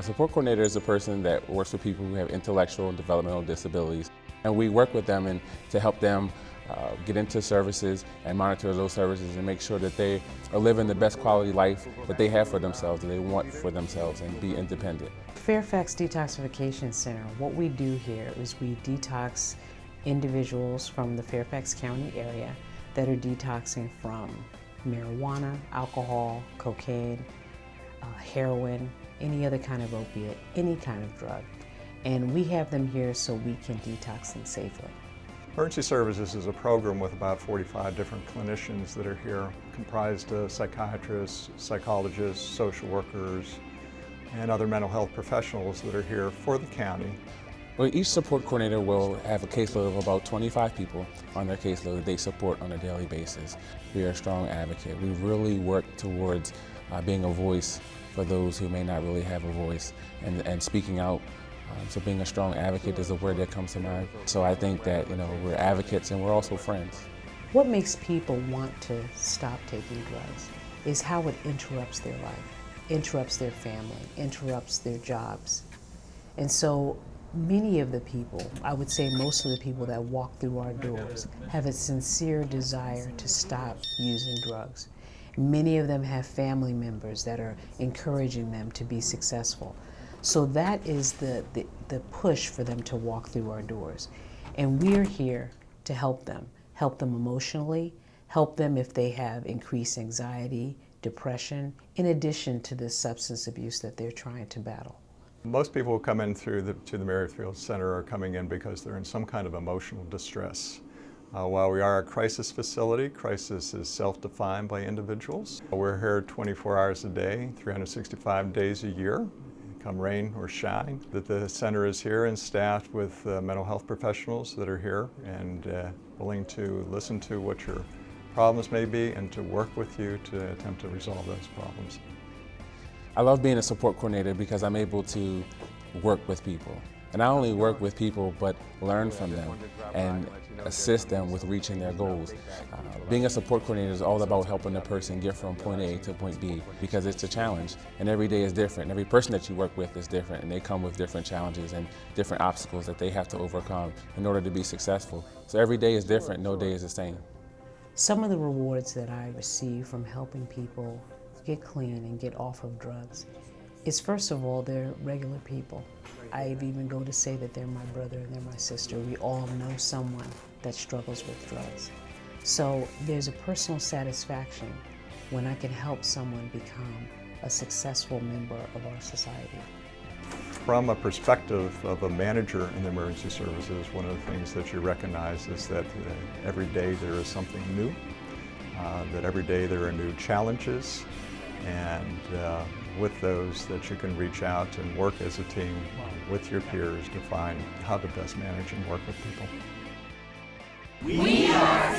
A support coordinator is a person that works with people who have intellectual and developmental disabilities. And we work with them to help them get into services and monitor those services and make sure that they are living the best quality life that they have for themselves, that they want for themselves, and be independent. Fairfax Detoxification Center, what we do here is we detox individuals from the Fairfax County area that are detoxing from marijuana, alcohol, cocaine, heroin, any other kind of opiate, any kind of drug. And we have them here so we can detox them safely. Emergency Services is a program with about 45 different clinicians that are here, comprised of psychiatrists, psychologists, social workers, and other mental health professionals that are here for the county. Well, each support coordinator will have a caseload of about 25 people on their caseload that they support on a daily basis. We are a strong advocate. We really work towards being a voice for those who may not really have a voice and speaking out. So being a strong advocate is a word that comes to mind. So I think that, we're advocates and we're also friends. What makes people want to stop taking drugs is how it interrupts their life, interrupts their family, interrupts their jobs. And so many of the people, I would say most of the people that walk through our doors, have a sincere desire to stop using drugs. Many of them have family members that are encouraging them to be successful. So that is the push for them to walk through our doors. And we're here to help them emotionally, help them if they have increased anxiety, depression, in addition to the substance abuse that they're trying to battle. Most people who come in to the Merrifield Center are coming in because they're in some kind of emotional distress. While we are a crisis facility, crisis is self-defined by individuals. We're here 24 hours a day, 365 days a year, come rain or shine. That the center is here and staffed with mental health professionals that are here and willing to listen to what your problems may be and to work with you to attempt to resolve those problems. I love being a support coordinator because I'm able to work with people. And not only work with people, but learn from them and assist them with reaching their goals. Being a support coordinator is all about helping a person get from point A to point B because it's a challenge and every day is different. Every person that you work with is different and they come with different challenges and different obstacles that they have to overcome in order to be successful. So every day is different, no day is the same. Some of the rewards that I receive from helping people get clean and get off of drugs is, first of all, they're regular people. I even go to say that they're my brother and they're my sister. We all know someone that struggles with drugs. So there's a personal satisfaction when I can help someone become a successful member of our society. From a perspective of a manager in the emergency services, one of the things that you recognize is that every day there is something new, that every day there are new challenges, and with those that you can reach out and work as a team with your peers to find how to best manage and work with people. We are